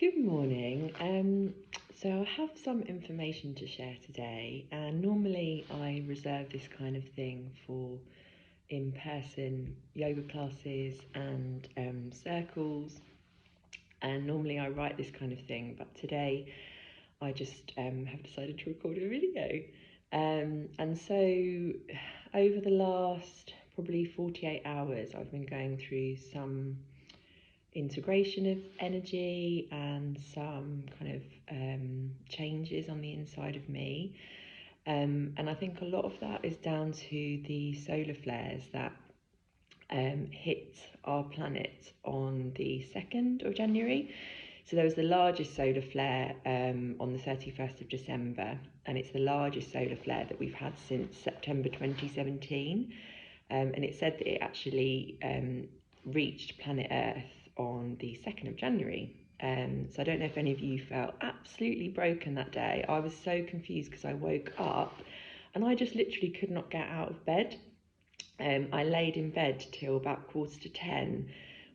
Good morning. So I have some information to share today, and normally I reserve this kind of thing for in-person yoga classes and circles, and normally I write this kind of thing, but today I just have decided to record a video. And so over the last probably 48 hours, I've been going through some integration of energy and some kind of changes on the inside of me. And I think a lot of that is down to the solar flares that hit our planet on the 2nd of January. So there was the largest solar flare on the 31st of December, and it's the largest solar flare that we've had since September 2017. And it said that it actually reached planet Earth on the 2nd of January. So I don't know if any of you felt absolutely broken that day. I was so confused because I woke up and I just literally could not get out of bed. I laid in bed till about 9:45,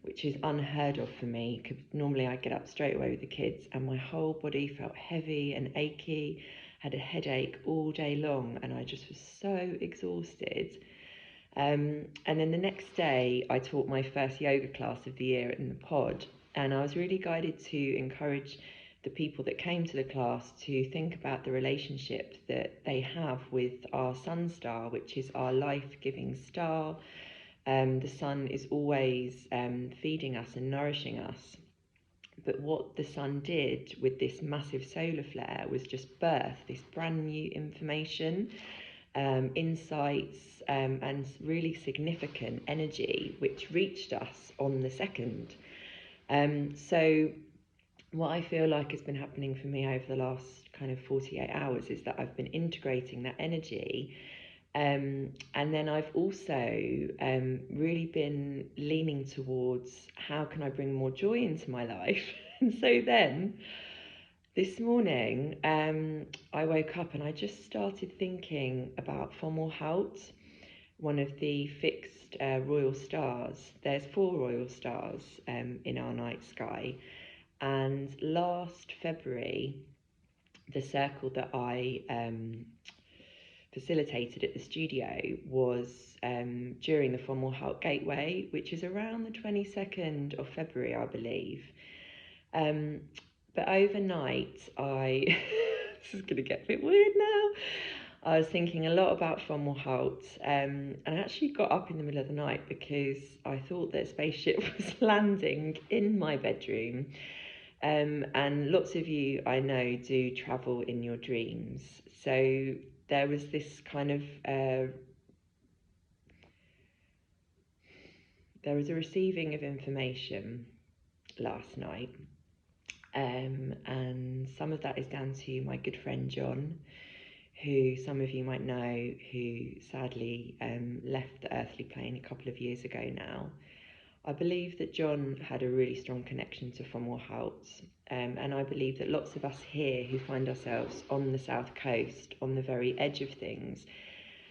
which is unheard of for me because normally I get up straight away with the kids, and my whole body felt heavy and achy, had a headache all day long, and I just was so exhausted. And then the next day, I taught my first yoga class of the year in the pod, and I was really guided to encourage the people that came to the class to think about the relationship that they have with our sun star, which is our life-giving star. The sun is always feeding us and nourishing us. But what the sun did with this massive solar flare was just birth this brand new information, insights, and really significant energy which reached us on the 2nd. So what I feel like has been happening for me over the last kind of 48 hours is that I've been integrating that energy. And then I've also really been leaning towards how can I bring more joy into my life. And so then this morning, I woke up and I just started thinking about Fomalhaut, one of the fixed royal stars. There's 4 royal stars in our night sky. And last February, the circle that I facilitated at the studio was during the Fomalhaut Gateway, which is around the 22nd of February, I believe. But overnight, this is going to get a bit weird now. I was thinking a lot about Fomalhaut, and I actually got up in the middle of the night because I thought that a spaceship was landing in my bedroom. And lots of you I know do travel in your dreams. So there was this kind of, there was a receiving of information last night. And some of that is down to my good friend John, who some of you might know, who sadly left the earthly plane a couple of years ago now. I believe that John had a really strong connection to Fomalhaut, and I believe that lots of us here who find ourselves on the south coast, on the very edge of things,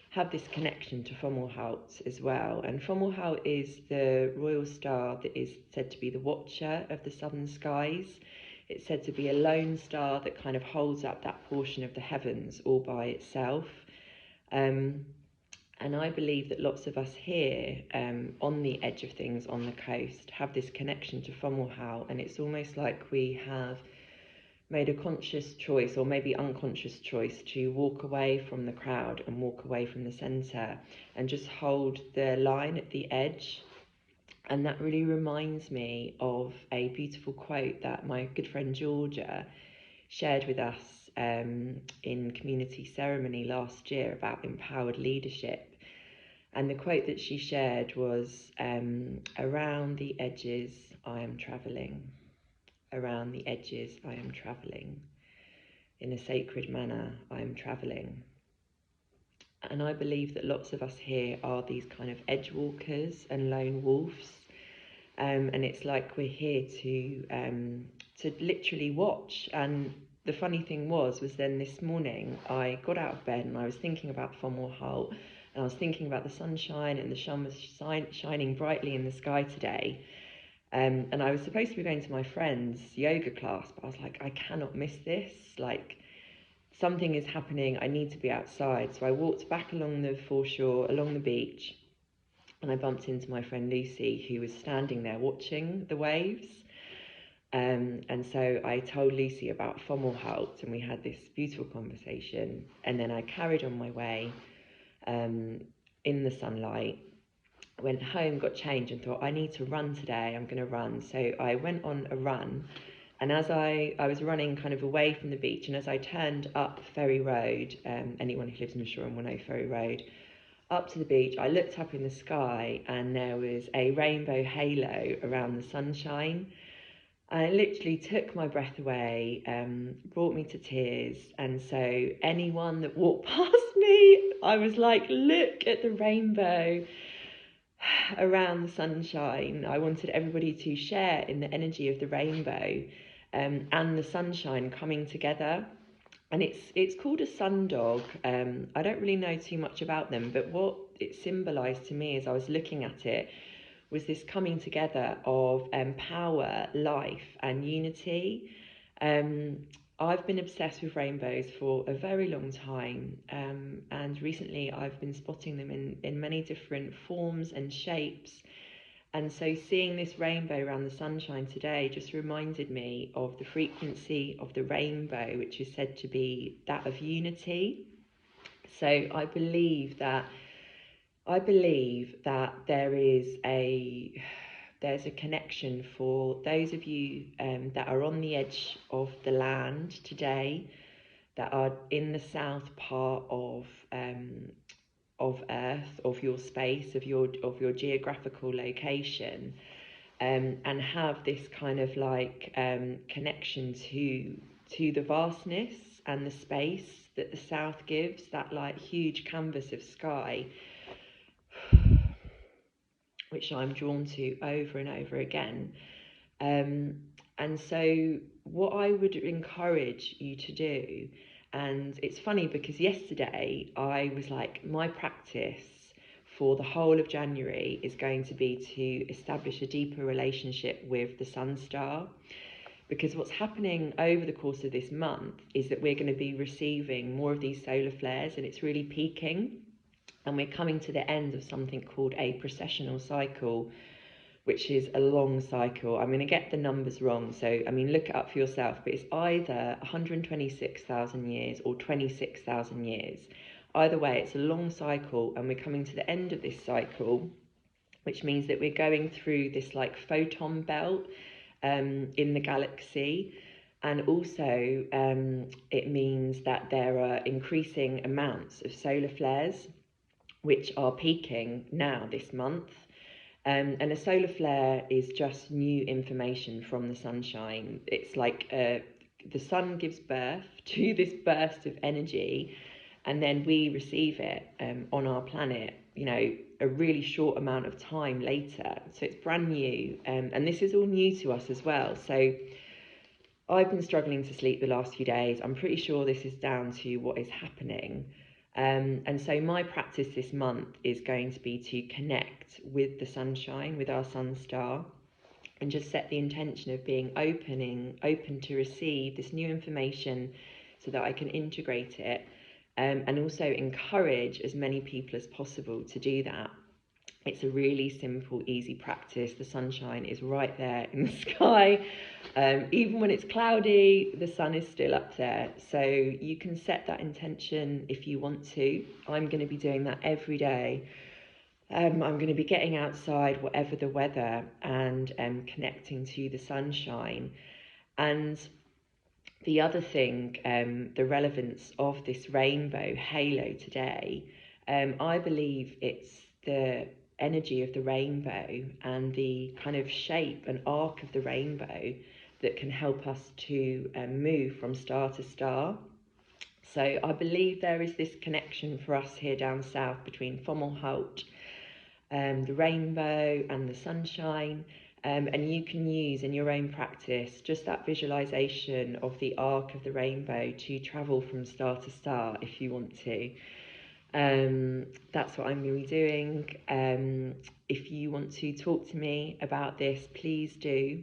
have this connection to Fomalhaut as well. And Fomalhaut is the royal star that is said to be the watcher of the southern skies. It's said to be a lone star that kind of holds up that portion of the heavens all by itself. And I believe that lots of us here on the edge of things on the coast have this connection to Fomalhaut, and it's almost like we have made a conscious choice, or maybe unconscious choice, to walk away from the crowd and walk away from the centre and just hold the line at the edge. And that really reminds me of a beautiful quote that my good friend Georgia shared with us in community ceremony last year about empowered leadership. And the quote that she shared was, around the edges I am travelling, around the edges I am travelling, in a sacred manner I am travelling. And I believe that lots of us here are these kind of edge walkers and lone wolves. And it's like we're here to literally watch. And the funny thing was then this morning I got out of bed and I was thinking about Fomalhaut, and I was thinking about the sunshine, and the sun was shining brightly in the sky today. And I was supposed to be going to my friend's yoga class, but I was like, I cannot miss this. Like, something is happening. I need to be outside. So I walked back along the foreshore, along the beach, and I bumped into my friend Lucy, who was standing there watching the waves. And so I told Lucy about Fomalhaut, and we had this beautiful conversation. And then I carried on my way in the sunlight. Went home, got changed, and thought, I need to run today. I'm going to run. So I went on a run. And as I was running kind of away from the beach, and as I turned up Ferry Road, anyone who lives in Shoreham will know Ferry Road, up to the beach, I looked up in the sky, and there was a rainbow halo around the sunshine. And it literally took my breath away, brought me to tears. And so anyone that walked past me, I was like, look at the rainbow around the sunshine. I wanted everybody to share in the energy of the rainbow, and the sunshine coming together. And it's called a sundog. I don't really know too much about them, but what it symbolised to me as I was looking at it was this coming together of power, life, and unity. I've been obsessed with rainbows for a very long time, and recently I've been spotting them in many different forms and shapes. And so seeing this rainbow around the sunshine today just reminded me of the frequency of the rainbow, which is said to be that of unity. So I believe that there's a connection for those of you that are on the edge of the land today, that are in the south part of Earth, of your space, of your geographical location, and have this kind of like connection to the vastness and the space that the south gives, that like huge canvas of sky, which I'm drawn to over and over again. And so what I would encourage you to do, and it's funny because yesterday I was like, my practice for the whole of January is going to be to establish a deeper relationship with the sun star. Because what's happening over the course of this month is that we're going to be receiving more of these solar flares, and it's really peaking. And we're coming to the end of something called a precessional cycle, which is a long cycle. I'm going to get the numbers wrong, so I mean, look it up for yourself, but it's either 126,000 years or 26,000 years. Either way, it's a long cycle, and we're coming to the end of this cycle, which means that we're going through this like photon belt in the galaxy. And also it means that there are increasing amounts of solar flares, which are peaking now this month. And a solar flare is just new information from the sunshine. It's like the sun gives birth to this burst of energy, and then we receive it on our planet, you know, a really short amount of time later. So it's brand new, and this is all new to us as well. So I've been struggling to sleep the last few days. I'm pretty sure this is down to what is happening. And so my practice this month is going to be to connect with the sunshine, with our sun star, and just set the intention of being open to receive this new information so that I can integrate it, and also encourage as many people as possible to do that. It's a really simple, easy practice. The sunshine is right there in the sky. Even when it's cloudy, the sun is still up there. So you can set that intention if you want to. I'm going to be doing that every day. I'm going to be getting outside, whatever the weather, and connecting to the sunshine. And the other thing, the relevance of this rainbow halo today, I believe it's the energy of the rainbow and the kind of shape and arc of the rainbow that can help us to move from star to star. So I believe there is this connection for us here down south between Fomalhaut, the rainbow and the sunshine. And you can use in your own practice just that visualization of the arc of the rainbow to travel from star to star if you want to. That's what I'm going to be doing. if you want to talk to me about this, please do.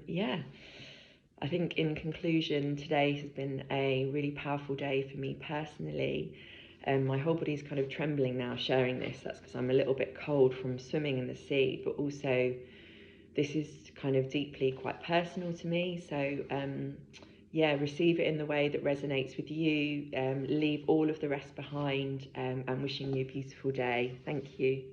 Yeah, I think in conclusion, today has been a really powerful day for me personally. My whole body's kind of trembling now sharing this. That's because I'm a little bit cold from swimming in the sea, but also this is kind of deeply quite personal to me. So yeah, receive it in the way that resonates with you. Leave all of the rest behind, and wishing you a beautiful day. Thank you.